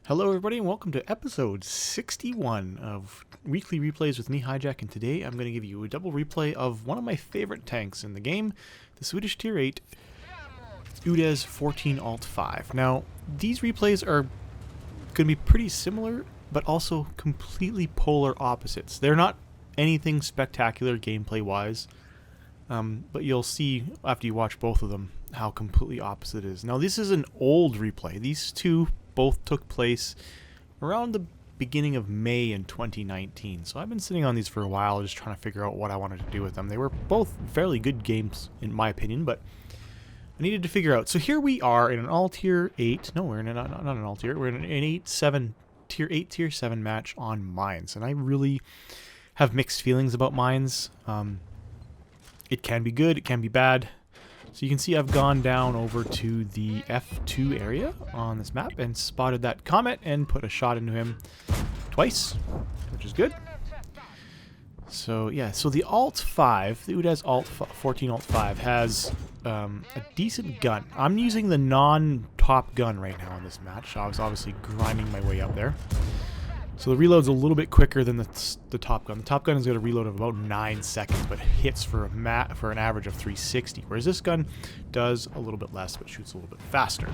Hello everybody and welcome to episode 61 of Weekly Replays with me, Hijack, and today I'm going to give you a double replay of one of my favorite tanks in the game, the Swedish Tier 8 Udes 14 Alt 5. Now, these replays are going to be pretty similar, but also completely polar opposites. They're not anything spectacular gameplay-wise, but you'll see after you watch both of them how completely opposite it is. Now, this is an old replay. These two both took place around the beginning of May in 2019. So I've been sitting on these for a while just trying to figure out what I wanted to do with them. They were both fairly good games in my opinion, but I needed to figure out. So here we are in an all tier 8. No, we're in not an all tier. We're in an tier 8 tier 7 match on mines. And I really have mixed feelings about mines. It can be good, it can be bad. So you can see I've gone down over to the F2 area on this map and spotted that comet and put a shot into him twice, which is good. So yeah, so the Alt 5, the Udes 14 Alt 5 has a decent gun. I'm using the non-top gun right now in this match. I was obviously grinding my way up there. So the reload's a little bit quicker than the top gun. The top gun has got a reload of about 9 seconds, but hits for an average of 360, whereas this gun does a little bit less, but shoots a little bit faster.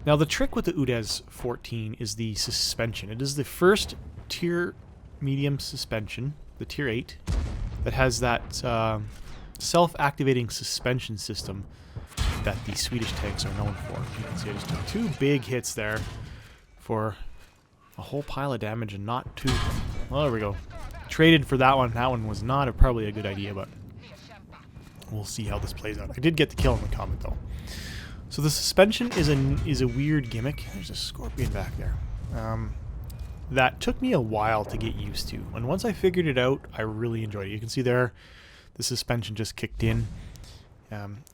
Now the trick with the Udes 14 is the suspension. It is the first tier medium suspension, the tier 8, that has that self-activating suspension system that the Swedish tanks are known for. You can see I just took 2 big hits there for a whole pile of damage and not too... Well, there we go. Traded for that one. That one was not probably a good idea, but we'll see how this plays out. I did get the kill in the comet, though. So the suspension is a weird gimmick. There's a scorpion back there. That took me a while to get used to. And once I figured it out, I really enjoyed it. You can see there, the suspension just kicked in.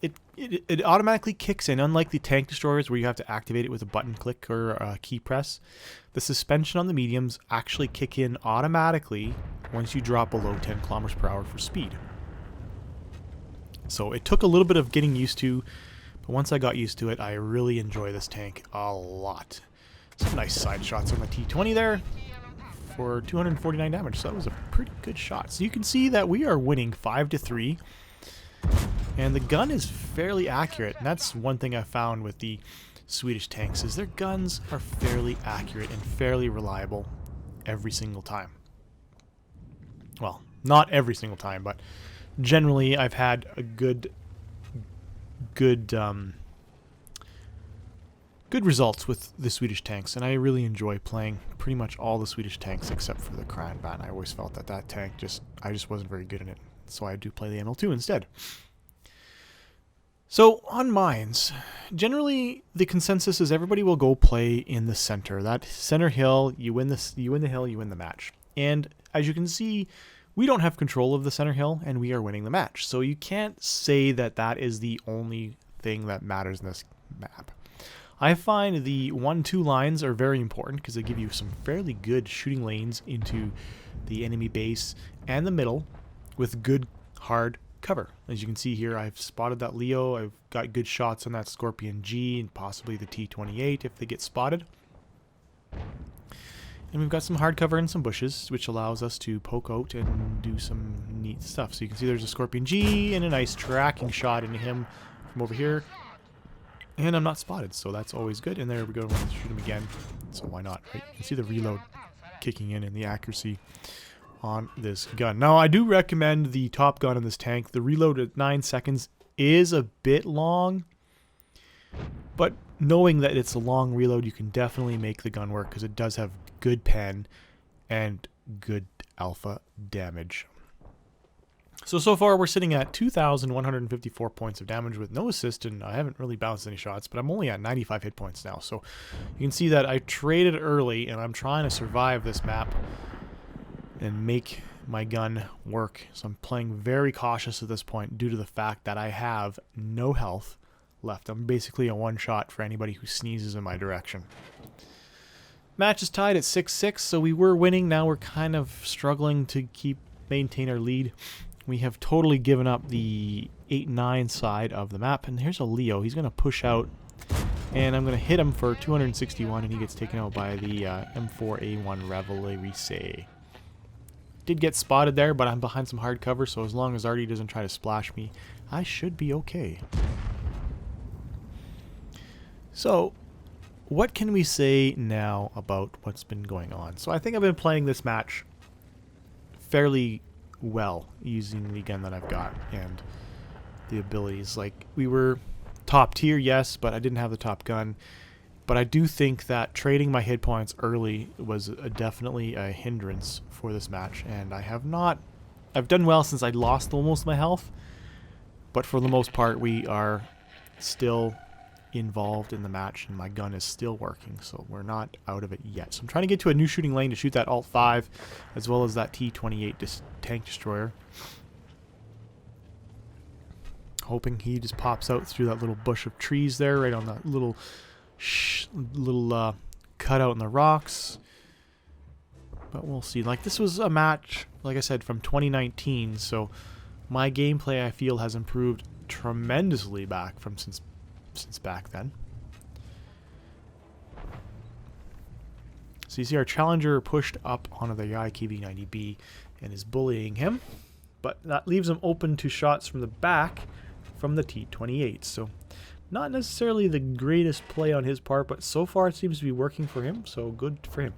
It automatically kicks in, unlike the tank destroyers where you have to activate it with a button click or a key press. The suspension on the mediums actually kick in automatically once you drop below 10 kilometers per hour for speed. So it took a little bit of getting used to, but once I got used to it, I really enjoy this tank a lot. Some nice side shots on the T20 there for 249 damage, so that was a pretty good shot. So you can see that we are winning 5-3. And the gun is fairly accurate, and that's one thing I found with the Swedish tanks, is their guns are fairly accurate and fairly reliable every single time. Well, not every single time, but generally I've had a good results with the Swedish tanks, and I really enjoy playing pretty much all the Swedish tanks except for the Kranban. I always felt that tank I just wasn't very good in it, so I do play the ML2 instead. So, on mines, generally the consensus is everybody will go play in the center. That center hill, you win the hill, you win the match. And as you can see, we don't have control of the center hill, and we are winning the match. So you can't say that that is the only thing that matters in this map. I find the 1-2 lines are very important because they give you some fairly good shooting lanes into the enemy base and the middle with good, hard cover. As you can see here, I've spotted that Leo. I've got good shots on that Scorpion G and possibly the T28 if they get spotted. And we've got some hard cover and some bushes, which allows us to poke out and do some neat stuff. So you can see there's a Scorpion G and a nice tracking shot into him from over here. And I'm not spotted, so that's always good. And there we go, we're going to shoot him again. So why not, right? You can see the reload kicking in and the accuracy on this gun. Now, I do recommend the top gun in this tank. The reload at 9 seconds is a bit long, but knowing that it's a long reload, you can definitely make the gun work because it does have good pen and good alpha damage. So far we're sitting at 2,154 points of damage with no assist, and I haven't really bounced any shots, but I'm only at 95 hit points now. So you can see that I traded early, and I'm trying to survive this map and make my gun work. So I'm playing very cautious at this point due to the fact that I have no health left. I'm basically a one-shot for anybody who sneezes in my direction. Match is tied at 6-6, so we were winning. Now we're kind of struggling to maintain our lead. we have totally given up the 8-9 side of the map. And here's a Leo. He's going to push out, and I'm going to hit him for 261, and he gets taken out by the M4A1 Reveille. Did get spotted there, but I'm behind some hard cover, so as long as Artie doesn't try to splash me, I should be okay. So, what can we say now about what's been going on? So I think I've been playing this match fairly well using the gun that I've got and the abilities. Like, we were top tier, yes, but I didn't have the top gun. But I do think that trading my hit points early was definitely a hindrance for this match, and I've done well since I lost almost my health, but for the most part we are still involved in the match and my gun is still working, so we're not out of it yet. So I'm trying to get to a new shooting lane to shoot that Alt 5 as well as that T-28 tank destroyer. Hoping he just pops out through that little bush of trees there, right on that little cutout in the rocks. But we'll see. Like, this was a match, like I said, from 2019, so my gameplay, I feel, has improved tremendously back from since back then. So you see our challenger pushed up onto the IKV-90B and is bullying him, but that leaves him open to shots from the back from the T-28. So not necessarily the greatest play on his part, but so far it seems to be working for him, so good for him.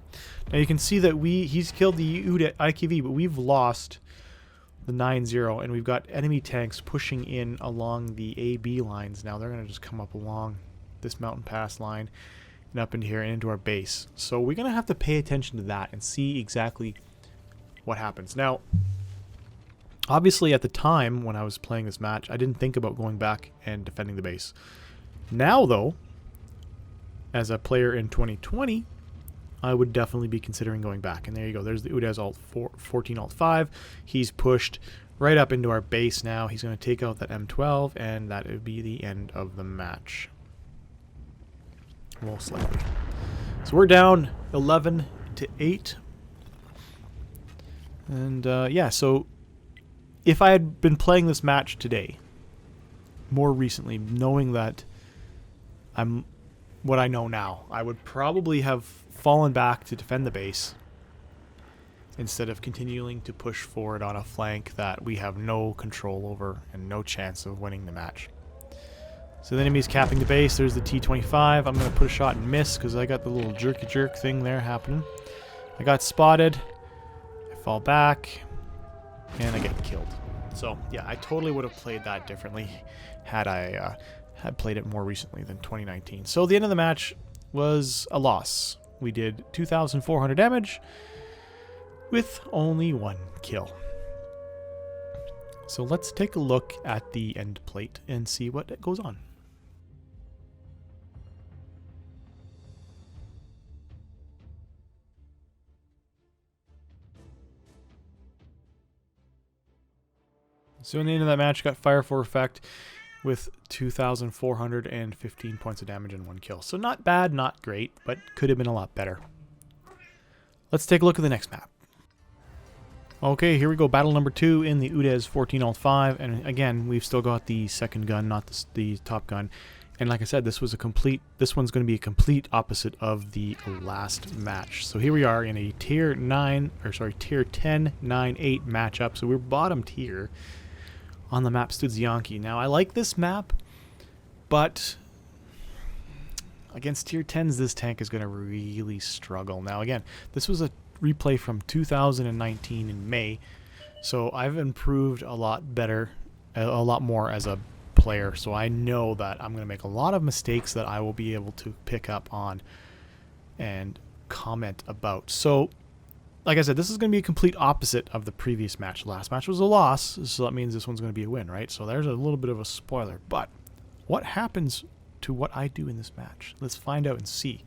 Now you can see that he's killed the Udes IKV, but we've lost the 9-0, and we've got enemy tanks pushing in along the AB lines. Now they're going to just come up along this mountain pass line and up into here and into our base. So we're going to have to pay attention to that and see exactly what happens. Now, obviously at the time when I was playing this match, I didn't think about going back and defending the base. Now though, as a player in 2020, I would definitely be considering going back. And there you go. There's the Udes Alt 14 Alt 5. He's pushed right up into our base now. He's going to take out that M12, and that would be the end of the match. Most likely. So we're down 11-8. And yeah, so if I had been playing this match today, more recently, knowing that I'm what I know now, I would probably have fallen back to defend the base instead of continuing to push forward on a flank that we have no control over and no chance of winning the match. So the enemy's capping the base. There's the T-25. I'm going to put a shot and miss because I got the little jerky jerk thing there happening. I got spotted. I fall back and I get killed. So yeah, I totally would have played that differently had I had played it more recently than 2019. So the end of the match was a loss. We did 2,400 damage with only 1 kill. So let's take a look at the end plate and see what goes on. So in the end of that match, got fire for effect with 2,415 points of damage and 1 kill. So not bad, not great, but could have been a lot better. Let's take a look at the next map. Okay, here we go. Battle number 2 in the Udes 14 Alt 5, and again, we've still got the second gun, not the top gun. And like I said, this one's going to be a complete opposite of the last match. So here we are in a tier 10 9-8 matchup. So we're bottom tier on the map Studzianki. Now I like this map, but against tier 10s, this tank is going to really struggle. Now again, this was a replay from 2019 in May, so I've improved a lot better, a lot more as a player, so I know that I'm going to make a lot of mistakes that I will be able to pick up on and comment about. So like I said, this is going to be a complete opposite of the previous match. The last match was a loss, so that means this one's going to be a win, right? So there's a little bit of a spoiler, but what happens to what I do in this match? Let's find out and see.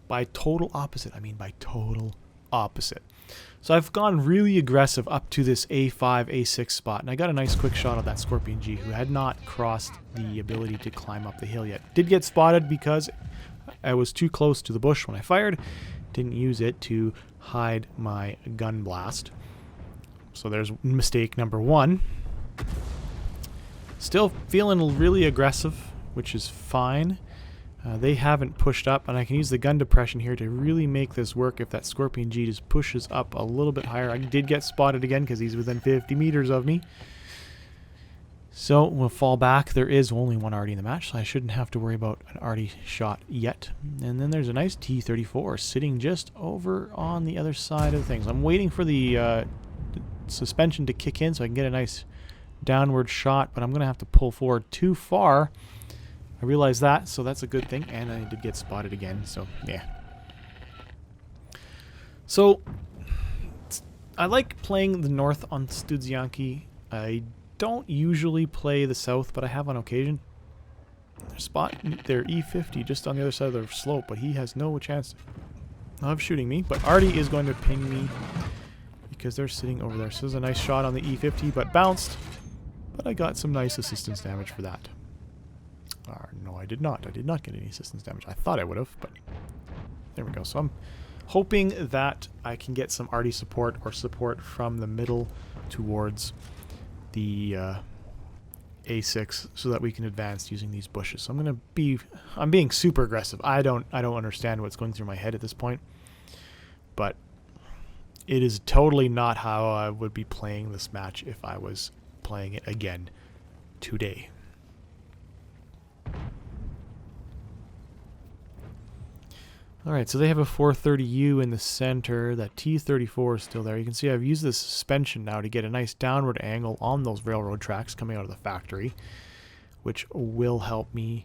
By total opposite, I mean by total opposite. So I've gone really aggressive up to this A5, A6 spot, and I got a nice quick shot of that Scorpion G, who had not crossed the ability to climb up the hill yet. Did get spotted because I was too close to the bush when I fired. Didn't use it to hide my gun blast. So there's mistake number one. Still feeling really aggressive, which is fine. They haven't pushed up, and I can use the gun depression here to really make this work if that Scorpion G just pushes up a little bit higher. I did get spotted again because he's within 50 meters of me. So we'll fall back. There is only one arty in the match, so I shouldn't have to worry about an arty shot yet. And then there's a nice T-34 sitting just over on the other side of things. I'm waiting for the suspension to kick in so I can get a nice downward shot, but I'm going to have to pull forward too far. I realize that, so that's a good thing, and I did get spotted again, so yeah. So, I like playing the north on Studzianki. I don't usually play the south, but I have on occasion. Their E50 just on the other side of the slope, but he has no chance of shooting me. But Artie is going to ping me because they're sitting over there. So there's a nice shot on the E50, but bounced. But I got some nice assistance damage for that. No, I did not. I did not get any assistance damage. I thought I would have, but there we go. So I'm hoping that I can get some arty support or support from the middle towards the A6 so that we can advance using these bushes. So I'm being super aggressive. I don't understand what's going through my head at this point, but it is totally not how I would be playing this match if I was playing it again today. Alright, so they have a 430U in the center. That T-34 is still there. You can see I've used the suspension now to get a nice downward angle on those railroad tracks coming out of the factory, which will help me,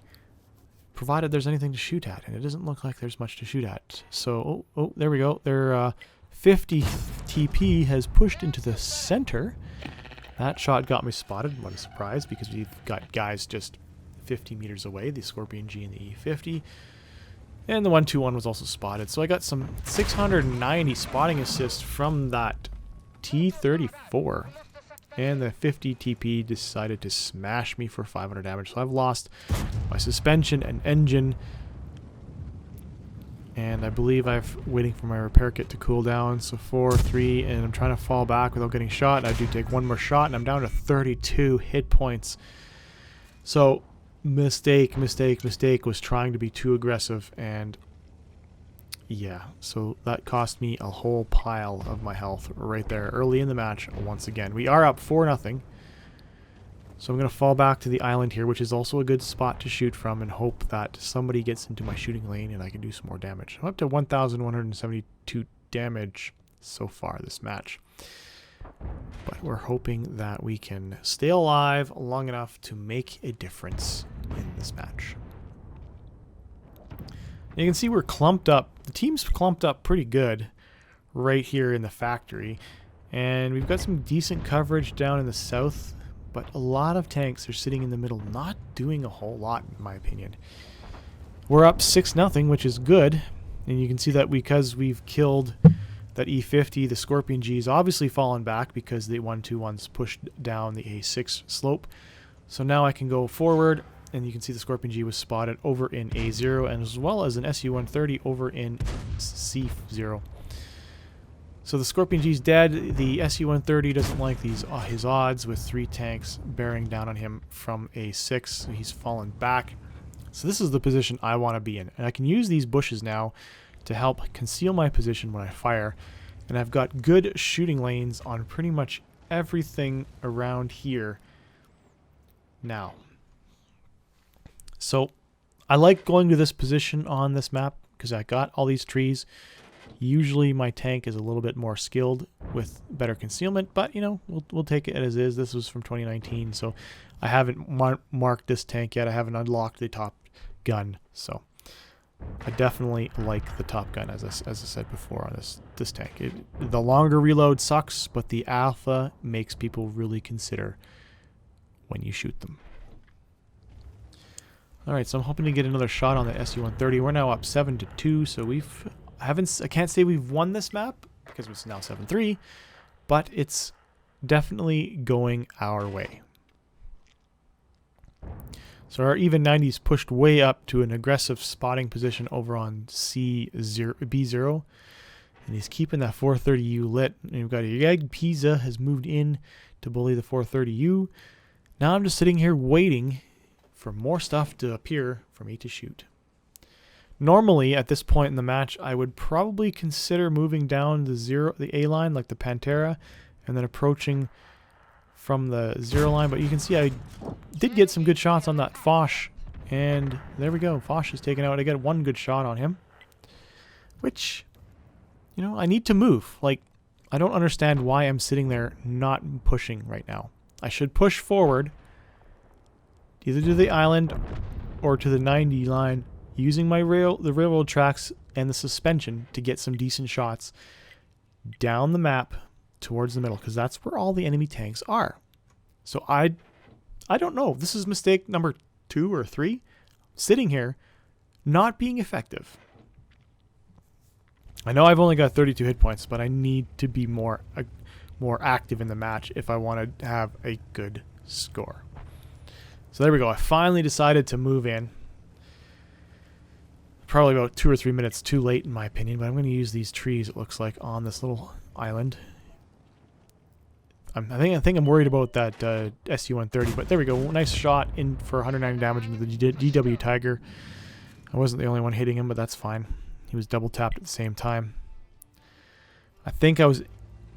provided there's anything to shoot at, and it doesn't look like there's much to shoot at. So, oh there we go. Their 50 TP has pushed into the center. That shot got me spotted. What a surprise, because we've got guys just 50 meters away, the Scorpion G and the E50. And the 121 was also spotted. So I got some 690 spotting assists from that T-34. And the 50 TP decided to smash me for 500 damage. So I've lost my suspension and engine. And I believe I'm waiting for my repair kit to cool down. So 4, 3, and I'm trying to fall back without getting shot. I do take one more shot, and I'm down to 32 hit points. So mistake was trying to be too aggressive, and yeah, so that cost me a whole pile of my health right there early in the match. Once again, we are up 4-0, so I'm going to fall back to the island here, which is also a good spot to shoot from, and hope that somebody gets into my shooting lane and I can do some more damage. I'm up to 1,172 damage so far this match. But we're hoping that we can stay alive long enough to make a difference in this match. You can see we're clumped up. The team's clumped up pretty good right here in the factory. And we've got some decent coverage down in the south. But a lot of tanks are sitting in the middle, not doing a whole lot, in my opinion. We're up 6-0, which is good. And you can see that because we've killed that E50, the Scorpion G is obviously fallen back because the 121's pushed down the A6 slope. So now I can go forward, and you can see the Scorpion G was spotted over in A0, and as well as an SU-130 over in C0. So the Scorpion G's dead. The SU-130 doesn't like his odds with 3 tanks bearing down on him from A6, so he's fallen back. So this is the position I want to be in, and I can use these bushes now to help conceal my position when I fire. And I've got good shooting lanes on pretty much everything around here now. So I like going to this position on this map because I got all these trees. Usually my tank is a little bit more skilled with better concealment, but you know, we'll take it as is. This was from 2019, so I haven't marked this tank yet. I haven't unlocked the top gun, so I definitely like the top gun, as I said before, on this tank. The longer reload sucks, but the alpha makes people really consider when you shoot them. Alright, so I'm hoping to get another shot on the SU-130. We're now up 7-2, so I can't say we've won this map, because it's now 7-3, but it's definitely going our way. So our even 90's pushed way up to an aggressive spotting position over on B0. And he's keeping that 430U lit. And we've got a Yag Pisa has moved in to bully the 430U. Now I'm just sitting here waiting for more stuff to appear for me to shoot. Normally, at this point in the match, I would probably consider moving down the A line, like the Pantera, and then approaching from the 0 line. But you can see I did get some good shots on that Foch. And there we go. Foch is taken out. I got one good shot on him. Which, you know, I need to move. Like, I don't understand why I'm sitting there not pushing right now. I should push forward, either to the island or to the 90 line, using the railroad tracks and the suspension to get some decent shots down the map towards the middle, because that's where all the enemy tanks are. So I don't know. This is mistake number 2 or 3. Sitting here, not being effective. I know I've only got 32 hit points, but I need to be more active in the match if I want to have a good score. So there we go. I finally decided to move in. Probably about 2 or 3 minutes too late in my opinion, but I'm going to use these trees, it looks like, on this little island. I think I'm worried about that SU-130, but there we go. Nice shot in for 190 damage into the DW Tiger. I wasn't the only one hitting him, but that's fine. He was double tapped at the same time. I think I was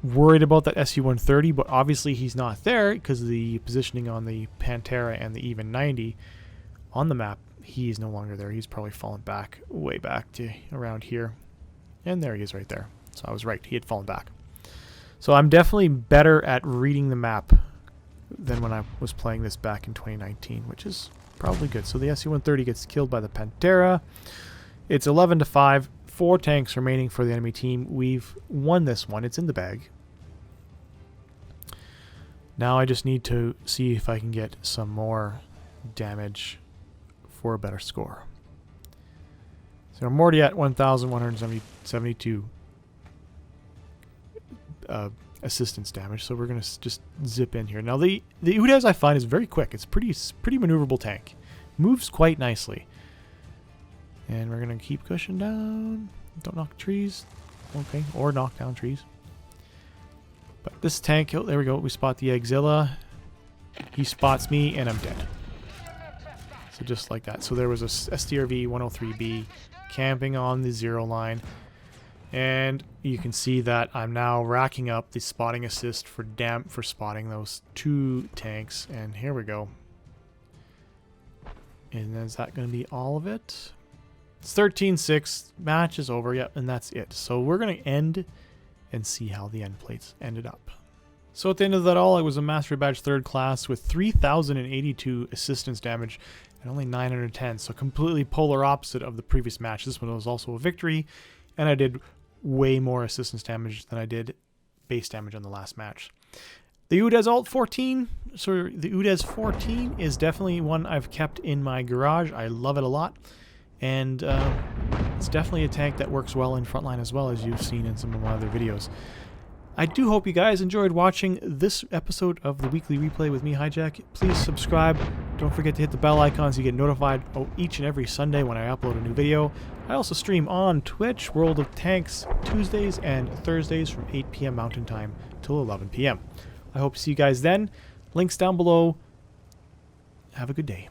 worried about that SU-130, but obviously he's not there because of the positioning on the Pantera and the even 90 on the map. He's no longer there. He's probably fallen back, way back to around here. And there he is right there. So I was right. He had fallen back. So I'm definitely better at reading the map than when I was playing this back in 2019, which is probably good. So the SU-130 gets killed by the Pantera. It's 11-5. 4 tanks remaining for the enemy team. We've won this one. It's in the bag. Now I just need to see if I can get some more damage for a better score. So I'm already at 1,172 assistance damage, so we're going to just zip in here. Now the Udes I find is very quick. It's pretty maneuverable tank. Moves quite nicely. And we're going to keep pushing down. Don't knock trees. Okay, or knock down trees. But this tank, oh, there we go. We spot the Exilla. He spots me, and I'm dead. So just like that. So there was a STRV 103B camping on the 0 line. And you can see that I'm now racking up the spotting assist for spotting those 2 tanks. And here we go. And is that going to be all of it? It's 13-6. Match is over. Yep, and that's it. So we're going to end and see how the end plates ended up. So at the end of that all, I was a Mastery Badge 3rd class with 3,082 assistance damage and only 910. So completely polar opposite of the previous match. This one was also a victory, and I did way more assistance damage than I did base damage on the last match. The Udes Alt 14, so the Udes 14 is definitely one I've kept in my garage. I love it a lot. And it's definitely a tank that works well in frontline as well, as you've seen in some of my other videos. I do hope you guys enjoyed watching this episode of the Weekly Replay with me, Hijack. Please subscribe. Don't forget to hit the bell icon so you get notified each and every Sunday when I upload a new video. I also stream on Twitch, World of Tanks, Tuesdays and Thursdays from 8 p.m. Mountain Time till 11 p.m. I hope to see you guys then. Links down below. Have a good day.